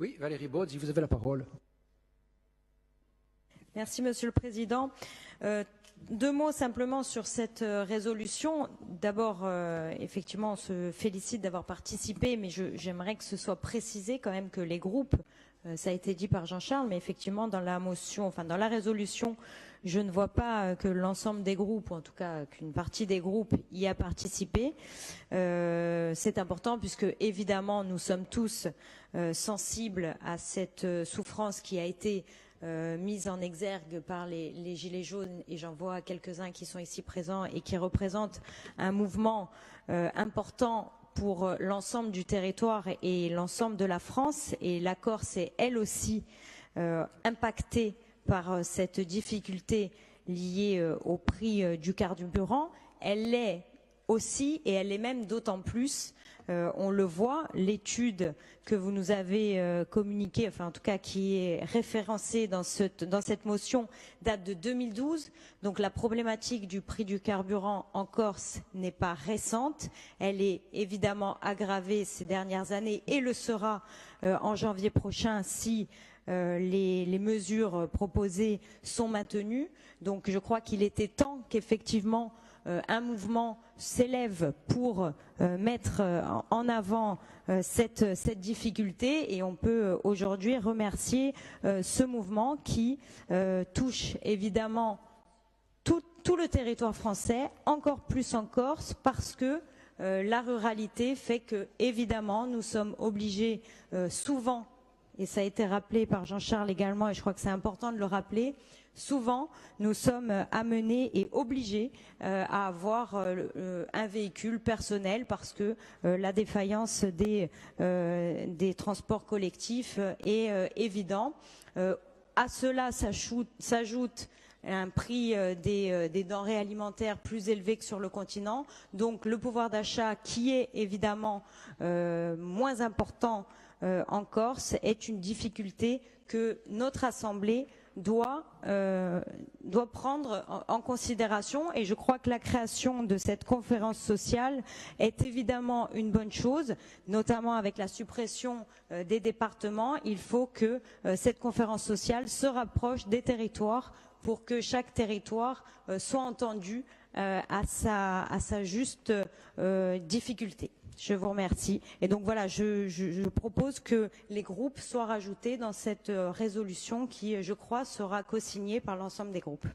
Oui, Valérie Baudry, vous avez la parole. Merci Monsieur le Président. Deux mots simplement sur cette résolution. D'abord, effectivement, on se félicite d'avoir participé, mais j'aimerais que ce soit précisé quand même que les groupes, ça a été dit par Jean-Charles, mais effectivement dans la motion, enfin dans la résolution, je ne vois pas que l'ensemble des groupes, ou en tout cas qu'une partie des groupes y a participé. C'est important puisque évidemment nous sommes tous sensibles à cette souffrance qui a été mise en exergue par les Gilets jaunes, et j'en vois quelques-uns qui sont ici présents et qui représentent un mouvement important pour l'ensemble du territoire et l'ensemble de la France. Et la Corse est elle aussi impactée par cette difficulté liée au prix du carburant. Elle l'est aussi, et elle est même d'autant plus, on le voit, l'étude que vous nous avez communiquée, enfin en tout cas qui est référencée dans cette motion, date de 2012. Donc la problématique du prix du carburant en Corse n'est pas récente. Elle est évidemment aggravée ces dernières années et le sera en janvier prochain si les mesures proposées sont maintenues. Donc je crois qu'il était temps qu'effectivement un mouvement s'élève pour mettre en avant cette difficulté, et on peut aujourd'hui remercier ce mouvement qui touche évidemment tout le territoire français, encore plus en Corse, parce que la ruralité fait que évidemment nous sommes obligés souvent, et ça a été rappelé par Jean-Charles également, et je crois que c'est important de le rappeler, souvent nous sommes amenés et obligés à avoir un véhicule personnel parce que la défaillance des transports collectifs est évident. À cela s'ajoute un prix des denrées alimentaires plus élevé que sur le continent, donc le pouvoir d'achat qui est évidemment moins important en Corse est une difficulté que notre Assemblée doit prendre en considération, et je crois que la création de cette conférence sociale est évidemment une bonne chose, notamment avec la suppression des départements. Il faut que cette conférence sociale se rapproche des territoires pour que chaque territoire soit entendu à sa juste difficulté. Je vous remercie. Et donc voilà, je propose que les groupes soient rajoutés dans cette résolution qui, je crois, sera co-signée par l'ensemble des groupes.